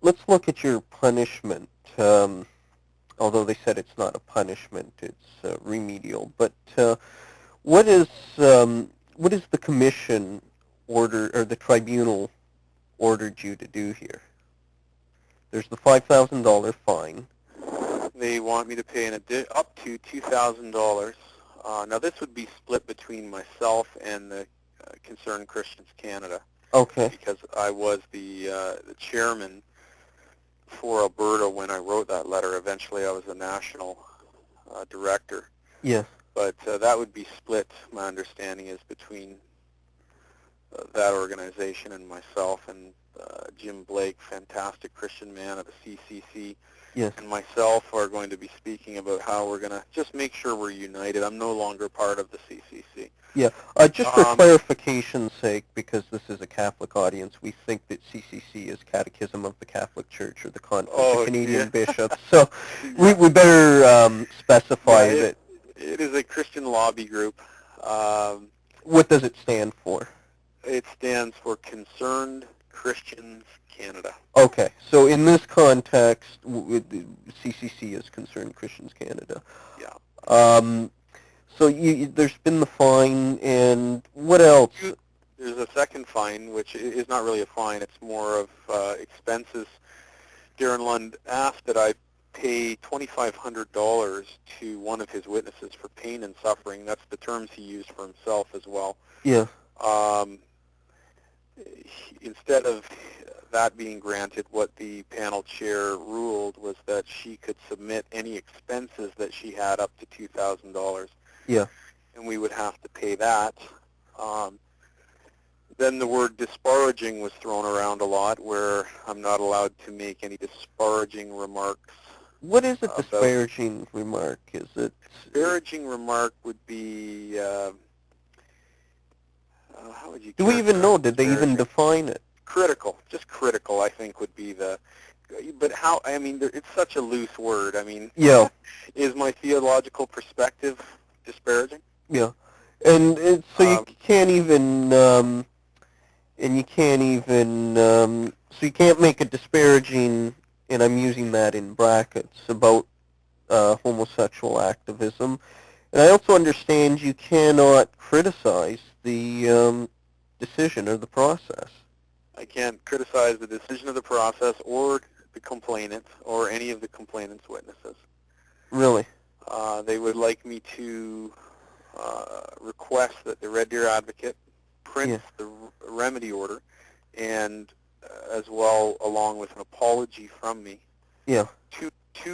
let's look at your punishment. Although they said it's not a punishment, it's remedial. But what is the commission order or the tribunal ordered you to do here? There's the $5,000 fine. They want me to pay up to $2,000. Now this would be split between myself and the Concerned Christians Canada. Okay. Because I was the chairman for Alberta when I wrote that letter. Eventually I was the national director. Yes. But that would be split, my understanding is, between that organization and myself, and Jim Blake, fantastic Christian man of the CCC, yes, and myself are going to be speaking about how we're going to just make sure we're united. I'm no longer part of the CCC. Yeah, just for clarification's sake, because this is a Catholic audience, we think that CCC is Catechism of the Catholic Church or the Conference of Canadian Bishops, so we better specify that. It is a Christian lobby group. What does it stand for? It stands for Concerned Christians Canada. Okay, so in this context, CCC is Concerned Christians Canada. Yeah. So there's been the fine, and what else? There's a second fine, which is not really a fine. It's more of expenses. Darren Lund asked that I pay $2,500 to one of his witnesses for pain and suffering. That's the terms he used for himself as well. Yeah. Instead of that being granted, what the panel chair ruled was that she could submit any expenses that she had up to $2,000. Yeah. And we would have to pay that. Then the word disparaging was thrown around a lot, where I'm not allowed to make any disparaging remarks. What is a disparaging remark? Is it? Disparaging remark would be, how would you? Do we even know? Did they even define it? Critical, just critical, I think would be the. But how? I mean, it's such a loose word. I mean, yeah. Is my theological perspective disparaging? Yeah, and so you can't even, so you can't make a disparaging, and I'm using that in brackets, about homosexual activism. And I also understand you cannot criticize the decision or the process. I can't criticize the decision of the process or the complainant or any of the complainant's witnesses. Really? They would like me to request that the Red Deer Advocate print the remedy order, and as well, along with an apology from me to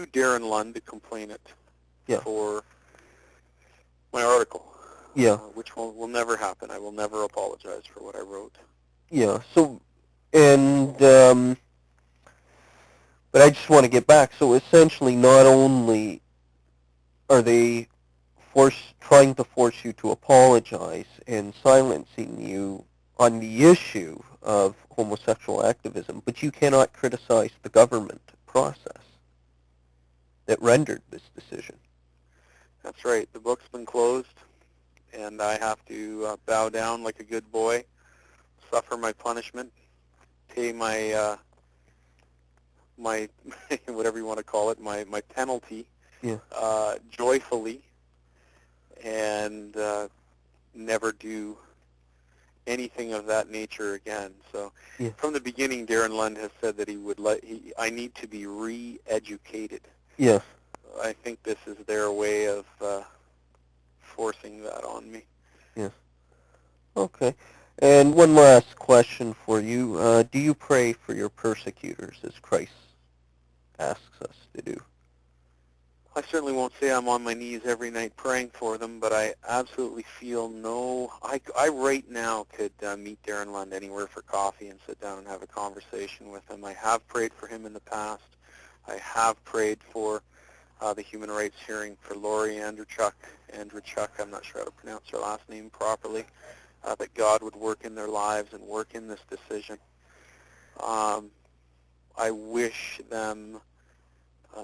Darren Lund, the complainant, for my article, which will never happen. I will never apologize for what I wrote. Yeah, so, and, but I just want to get back. So essentially, not only are they trying to force you to apologize and silencing you on the issue of homosexual activism, but you cannot criticize the government process that rendered this decision. That's right. The book's been closed, and I have to bow down like a good boy, suffer my punishment, pay my my whatever you want to call it, my penalty, joyfully, and never do anything of that nature again. So from the beginning, Darren Lund has said that he would I need to be re-educated. Yes. I think this is their way of forcing that on me. Yes. Okay. And one last question for you. Do you pray for your persecutors as Christ asks us to do? I certainly won't say I'm on my knees every night praying for them, but I absolutely feel I right now could meet Darren Lund anywhere for coffee and sit down and have a conversation with him. I have prayed for him in the past. I have prayed for the human rights hearing for Lori Andrechuk, I'm not sure how to pronounce her last name properly, that God would work in their lives and work in this decision. I wish them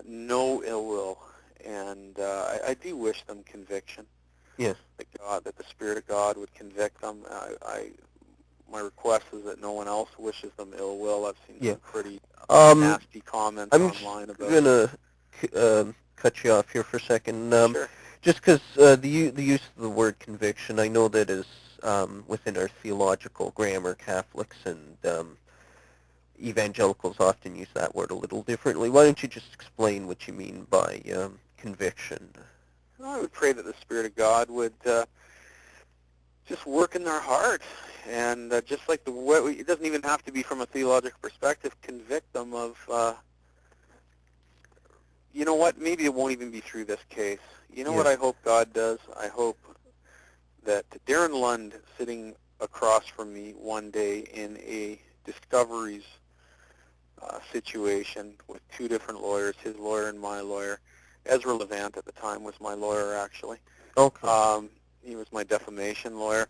no ill will, and I do wish them conviction. Yes. That the Spirit of God would convict them. My request is that no one else wishes them ill will. I've seen some pretty nasty comments I'm online about going to cut you off here for a second. Sure. Just because the use of the word conviction, I know that is within our theological grammar, Catholics and evangelicals often use that word a little differently. Why don't you just explain what you mean by conviction? Well, I would pray that the Spirit of God would just work in their heart, and just like it doesn't even have to be from a theological perspective, convict them of, you know what, maybe it won't even be through this case. You know what I hope God does? I hope that Darren Lund, sitting across from me one day in a discoveries situation with two different lawyers, his lawyer and my lawyer. Ezra Levant at the time was my lawyer, actually. Okay. He was my defamation lawyer.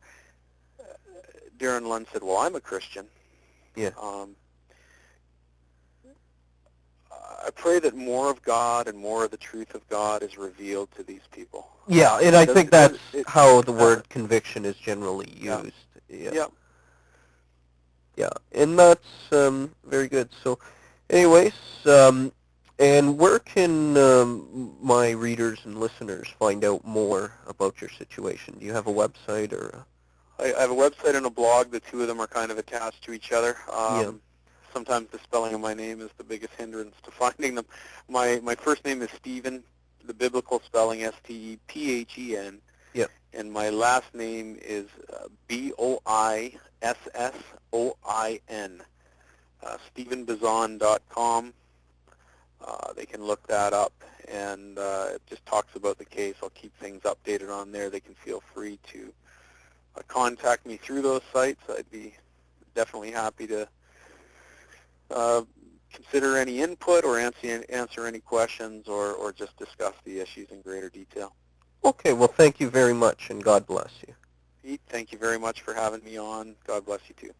Darren Lund said, well, I'm a Christian. Yeah. I pray that more of God and more of the truth of God is revealed to these people. Yeah, and I think that's how the word conviction is generally used. Yeah. Yeah, and that's very good. So, anyways, and where can my readers and listeners find out more about your situation? Do you have a website or? I have a website and a blog. The two of them are kind of attached to each other. Sometimes the spelling of my name is the biggest hindrance to finding them. My first name is Stephen, the biblical spelling Stephen. Yep. And my last name is Boissoin. StephenBoissoin.com. They can look that up, and it just talks about the case. I'll keep things updated on there. They can feel free to contact me through those sites. I'd be definitely happy to consider any input or answer any questions or just discuss the issues in greater detail. Okay, well, thank you very much, and God bless you. Pete, thank you very much for having me on. God bless you, too.